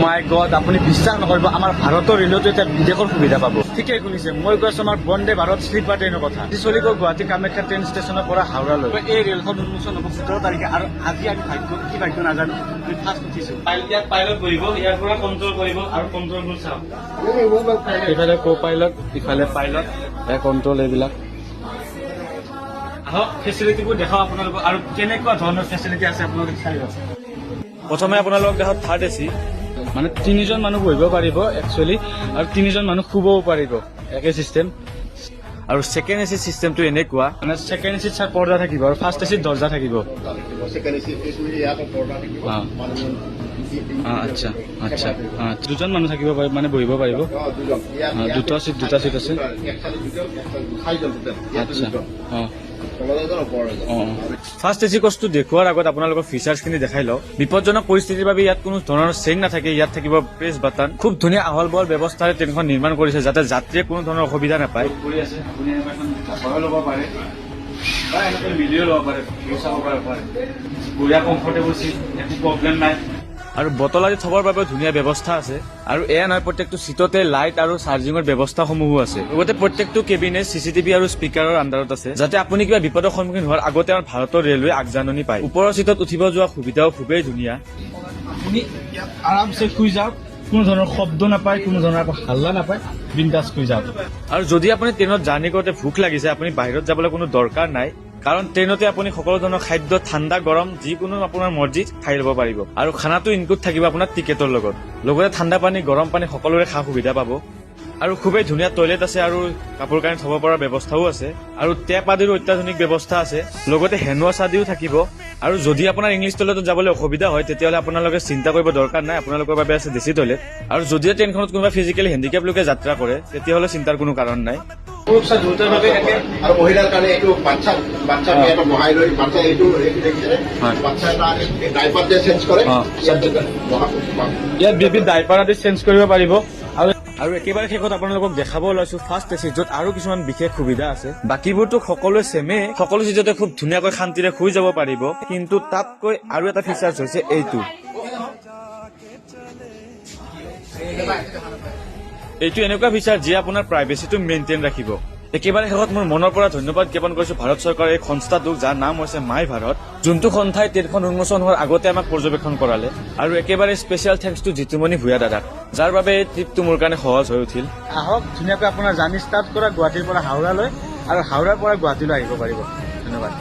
মাই god, আপুনি বিশ্বাস নকৰিব, আমাৰ ভাৰতৰ ৰেলৱেটো এতিয়া বিদেশৰ সুবিধা পাব। ঠিকেই শুনিছে, মই কৈছো আমাৰ বন্দে ভাৰত শ্লিপাৰ ট্ৰেইনৰ কথা। চলিব গুৱাহাটী কামাখ্যা ট্ৰেইন ষ্টেচনৰ পৰা হাওৰালৈ। এই ৰেলখন উন্মোচন হ'ব 17 তাৰিখে, আৰু আজি আমি কি ভাগ্য নাজানো, আমি ফাৰ্ষ্ট উঠিছো। ইয়াত পাইলট বহিব, ইয়াৰ পৰা কণ্ট্ৰল কৰিব, আৰু কণ্ট্ৰলবোৰ চাওক। ইফালে কো পাইলট, ইফালে পাইলট, কণ্ট্ৰল এইবিলাক। আহক ফেচিলিটিবোৰ দেখাও আপোনালোকক, আৰু কেনেকুৱা ধৰণৰ ফেচিলিটি আছে আপোনালোকে চাই লওক। প্ৰথমে আপোনালোকক দেখাওক থাৰ্ড এচি, মানে 3জন মানুহ বহিব পাৰিব একচুৱেলি, আৰু 3জন মানুহ শুবও পাৰিব, একে চিষ্টেম। আৰু ছেকেণ্ড এচি চিষ্টেমটো এনেকুৱা, মানে ছেকেণ্ড এচিত চাৰ পৰ্দা থাকিব, আৰু ফাৰ্ষ্ট এচিত দৰ্জা থাকিব। আচ্ছা আচ্ছা, 2জন মানুহ থাকিব পাৰিব, মানে বহিব পাৰিব। দুটা চিট আছে। আচ্ছা, ফাৰ্ষ্ট এচি কোচটো দেখুওৱাৰ আগত আপোনালোকৰ ফিচাৰ্ছখিনি দেখাই লওক। বিপদজনক পৰিস্থিতিৰ বাবে ইয়াত কোনো ধৰণৰ চেইন নাথাকে, ইয়াত থাকিব প্ৰেছ বাটন। খুব ধুনীয়া আহল বহল ব্যৱস্থাৰে ট্ৰেইনখন নিৰ্মাণ কৰিছে, যাতে যাত্ৰীয়ে কোনো ধৰণৰ অসুবিধা নাপায়। ল'ব পাৰে বা এনেকৈ মিলিও ল'ব পাৰে, চাব পাৰে, বঢ়িয়া কমফৰ্টেবল চিট, একো প্ৰব্লেম নাই। আৰু বটল আদি থবৰ বাবে ধুনীয়া ব্যৱস্থা আছে। আৰু এয়া নহয়, প্ৰত্যেকটো চিটতে লাইট আৰু চাৰ্জিঙৰ ব্যৱস্থাসমূহো আছে। লগতে প্ৰত্যেকটো কেবিনে CCTV আৰু স্পীকাৰৰ আণ্ডাৰত আছে, যাতে আপুনি কিবা বিপদৰ সন্মুখীন হোৱাৰ আগতে আমাৰ ভাৰতৰ ৰেলৱে আগজাননী পায়। ওপৰৰ চিটত উঠিব যোৱা সুবিধাও খুবেই ধুনীয়া। আপুনি ইয়াত আৰামছে শুই যাওক, কোনো ধৰণৰ শব্দ নাপায়, কোনো ধৰণৰ হাল্লা নাপায়, বিন্দাছ শুই যাওক। আৰু যদি আপুনি ট্ৰেইনত জাৰ্ণি কৰোঁতে ভোক লাগিছে, আপুনি বাহিৰত যাবলৈ কোনো দৰকাৰ নাই, কাৰণ ট্ৰেইনতে আপুনি সকলো ধৰণৰ খাদ্য, ঠাণ্ডা গৰম যিকোনো আপোনাৰ মৰ্জিত খাই ল'ব পাৰিব। আৰু খানাটো ইনক্লুড থাকিব আপোনাৰ টিকেটৰ লগত। লগতে ঠাণ্ডা পানী, গৰম পানী সকলোৰে সা সুবিধা পাব। আৰু খুবেই ধুনীয়া টয়লেট আছে, আৰু কাপোৰ কানি থব পৰা ব্যৱস্থাও আছে, আৰু টেপ আদিৰো অত্যাধুনিক ব্যৱস্থা আছে। লগতে হেণ্ড ৱাছ আদিও থাকিব। আৰু যদি আপোনাৰ ইংলিছ টয়লেটত যাবলৈ অসুবিধা হয়, তেতিয়াহ'লে আপোনালোকে চিন্তা কৰিব দৰকাৰ নাই, আপোনালোকৰ বাবে আছে দেশী টয়লেট। আৰু যদি ট্ৰেইনখনত কোনোবা ফিজিকেলি হেণ্ডিকেপ লোকে যাত্ৰা কৰে, তেতিয়াহ'লে চিন্তাৰ কোনো কাৰণ নাই। আৰু মহিলাৰ কাৰণে এইটো বাচ্চা বহাই লৈ বাচ্চা এইটো দেখিছে, বাচ্চা ডাইপাৰ চেঞ্জ কৰে, ইয়াত বিবিধ ডাইপাৰ আদি চেঞ্জ কৰিব পাৰিব। আৰু একেবাৰে শেষত আপোনালোকক দেখাব ওলাইছো ফাৰ্ষ্ট এচি, য'ত আৰু কিছুমান বিশেষ সুবিধা আছে। বাকীবোৰতো সকলোৱে ছেমেই, সকলো চিটতে খুব ধুনীয়াকৈ শান্তিৰে শুই যাব পাৰিব, কিন্তু তাতকৈ আৰু এটা ফিচাৰ্ছ হৈছে এইটো। এইটো এনেকুৱা ফিচাৰ যিয়ে আপোনাৰ প্ৰাইভেচিটো মেইনটেইন ৰাখিব। একেবাৰে শেষত মোৰ মনৰ পৰা ধন্যবাদ জ্ঞাপন কৰিছো ভাৰত চৰকাৰৰ এই সংস্থাটোক, যাৰ নাম হৈছে মাই ভাৰত, যোনটো সন্থাই ট্ৰেইনখন উন্মোচন হোৱাৰ আগতে আমাক পৰ্যবেক্ষণ কৰালে। আৰু একেবাৰে special thanks two Jitumoni Bhuyan দাদাক, যাৰ বাবে এই ট্ৰিপটো মোৰ কাৰণে সহজ হৈ উঠিল। আহক ধুনীয়াকৈ আপোনাৰ জাৰ্ণি ষ্টাৰ্ট কৰা গুৱাহাটীৰ পৰা হাওৰালৈ, আৰু হাওৰাৰ পৰা গুৱাহাটীলৈ আহিব পাৰিব। ধন্যবাদ।